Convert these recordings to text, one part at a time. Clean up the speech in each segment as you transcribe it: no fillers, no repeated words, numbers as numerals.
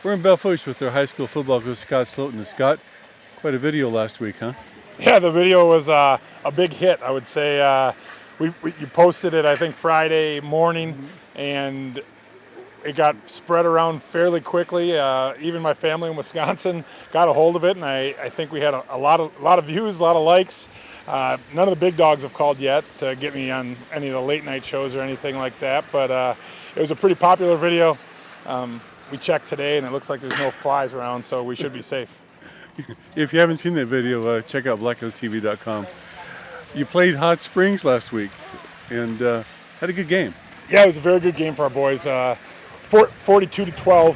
We're in Belle Fourche with our high school football coach, Scott Slotten. Scott, quite a video last week, huh? Yeah, the video was a big hit, I would say. You posted it, I think, Friday morning, and it got spread around fairly quickly. Even my family in Wisconsin got a hold of it, and I think we had a lot of views, a lot of likes. None of the big dogs have called yet to get me on any of the late night shows or anything like that, but it was a pretty popular video. We checked today, and it looks like there's no flies around, so we should be safe. If you haven't seen that video, check out blackhillstv.com. You played Hot Springs last week and had a good game. Yeah, it was a very good game for our boys. 42-12.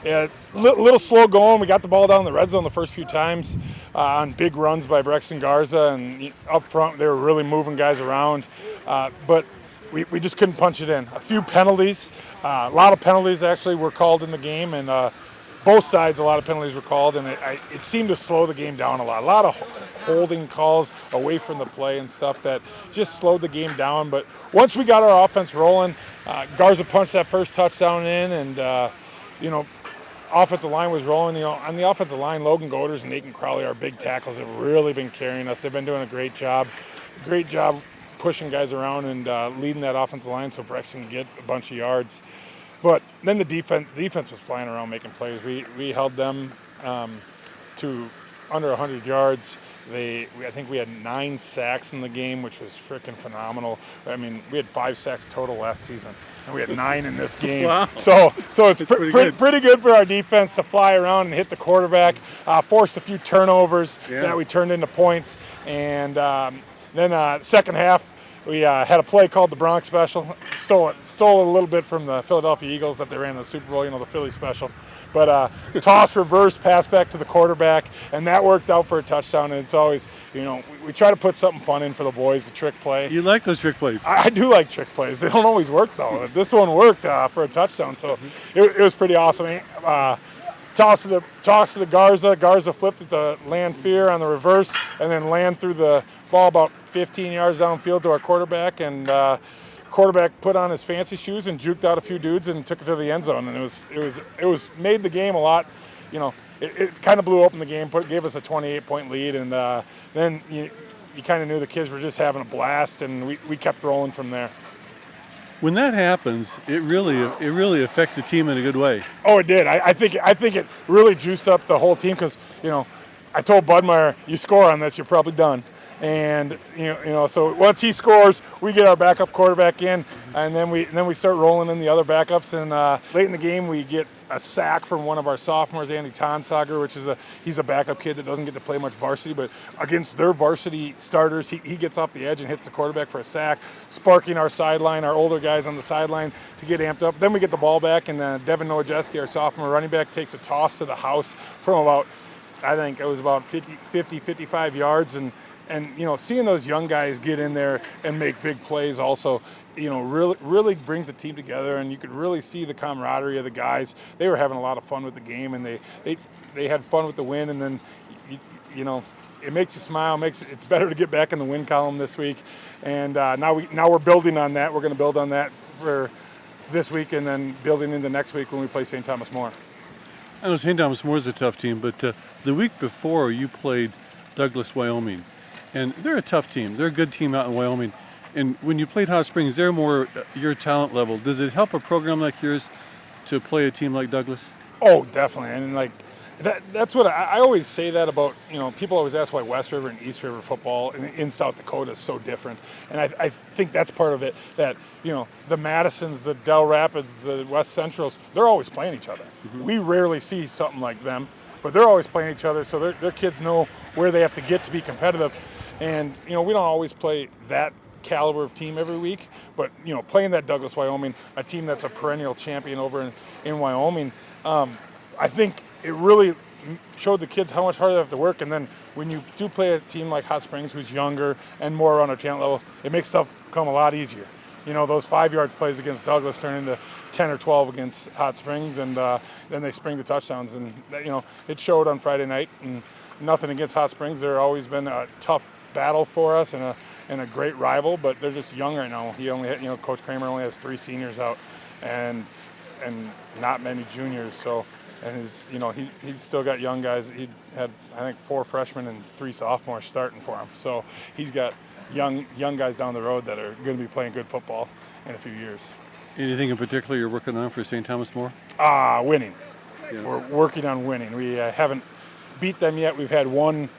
Yeah, little slow going. We got the ball down in the red zone the first few times on big runs by Braxton Garza, and up front they were really moving guys around. But we just couldn't punch it in. A few penalties, a lot of penalties actually were called in the game, and both sides a lot of penalties were called, and it seemed to slow the game down a lot. A lot of holding calls away from the play and stuff that just slowed the game down. But once we got our offense rolling, Garza punched that first touchdown in, and offensive line was rolling. On the offensive line, Logan Goders and Nathan Crowley, our big tackles, have really been carrying us. They've been doing a great job pushing guys around and leading that offensive line so Braxton can get a bunch of yards. But then the defense was flying around making plays. We held them to under 100 yards. I think we had 9 sacks in the game, which was freaking phenomenal. I mean, we had 5 sacks total last season, and we had 9 in this game. Wow. So it's pretty good for our defense to fly around and hit the quarterback, forced a few turnovers that we turned into points, and then second half, we had a play called the Bronx Special. Stole a little bit from the Philadelphia Eagles that they ran in the Super Bowl, the Philly Special. But toss, reverse, pass back to the quarterback, and that worked out for a touchdown. And it's always, we try to put something fun in for the boys, a trick play. You like those trick plays? I do like trick plays. They don't always work, though. This one worked for a touchdown, so it was pretty awesome. Toss to the Garza. Garza flipped it to land fear on the reverse, and then land through the ball about 15 yards downfield to our quarterback. And quarterback put on his fancy shoes and juked out a few dudes and took it to the end zone. And it was made the game a lot. It kind of blew open the game, gave us a 28-point lead, and then you kind of knew the kids were just having a blast, and we kept rolling from there. When that happens, it really affects the team in a good way. Oh, it did. I think it really juiced up the whole team because I told Budmeyer, you score on this, you're probably done. And so once he scores, we get our backup quarterback in, and then we start rolling in the other backups. And late in the game, we get a sack from one of our sophomores, Andy Tonsager, which is he's a backup kid that doesn't get to play much varsity, but against their varsity starters, he gets off the edge and hits the quarterback for a sack, sparking our sideline, our older guys on the sideline to get amped up. Then we get the ball back, and Devin Nowajewski, our sophomore running back, takes a toss to the house from about, I think it was about 50, 55 yards, and seeing those young guys get in there and make big plays also, really brings the team together, and you could really see the camaraderie of the guys. They were having a lot of fun with the game, and they had fun with the win, and then, it makes you smile. It's better to get back in the win column this week, and now we're building on that. We're going to build on that for this week, and then building into next week when we play St. Thomas More. I know St. Thomas More is a tough team, but the week before you played Douglas, Wyoming. And they're a tough team. They're a good team out in Wyoming. And when you played Hot Springs, they're more your talent level. Does it help a program like yours to play a team like Douglas? Oh, definitely. And that's what I always say that about, people always ask why West River and East River football in South Dakota is so different. And I think that's part of it, that, the Madisons, the Del Rapids, the West Centrals, they're always playing each other. Mm-hmm. We rarely see something like them, but they're always playing each other, so their kids know where they have to get to be competitive. And, we don't always play that caliber of team every week, but, playing that Douglas, Wyoming, a team that's a perennial champion over in Wyoming, I think it really showed the kids how much harder they have to work. And then when you do play a team like Hot Springs, who's younger and more around our talent level, it makes stuff come a lot easier. Those 5-yard plays against Douglas turn into 10 or 12 against Hot Springs, and then they spring the touchdowns. And, it showed on Friday night. And nothing against Hot Springs. They've always been a tough battle for us and a great rival, but they're just young right now. He only had, Coach Kramer only has 3 seniors out and not many juniors. So, and he's still got young guys. He had, I think, 4 freshmen and 3 sophomores starting for him. So he's got young guys down the road that are going to be playing good football in a few years. Anything in particular you're working on for St. Thomas More? Winning. Yeah. We're working on winning. We haven't beat them yet. We've had one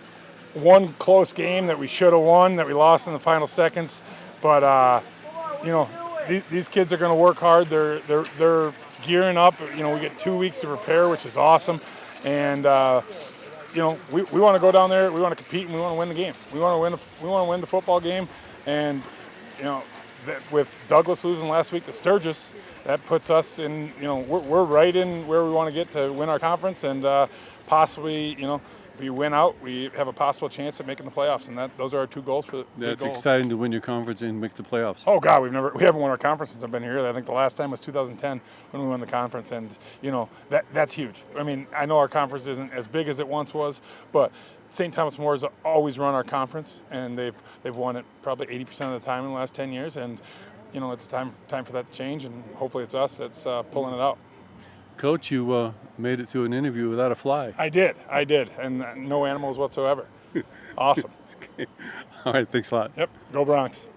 close game that we should have won that we lost in the final seconds. But these kids are going to work hard. They're gearing up. We get 2 weeks to prepare, which is awesome. And we want to go down there. We want to compete, and we want to win the game. We want to win the football game. And with Douglas losing last week to Sturgis, that puts us in. We're right in where we want to get to win our conference, and possibly, if we win out, we have a possible chance at making the playoffs, and those are our 2 goals for the That's goals. exciting to win your conference and make the playoffs. Oh God, we haven't won our conference since I've been here. I think the last time was 2010 when we won the conference, and that's huge. I mean, I know our conference isn't as big as it once was, but St. Thomas More has always run our conference, and they've won it probably 80% of the time in the last 10 years, and it's time for that to change, and hopefully it's us that's pulling it out. Coach, you made it through an interview without a fly. I did, and no animals whatsoever. Awesome. Okay. All right, thanks a lot. Yep, go Bronx.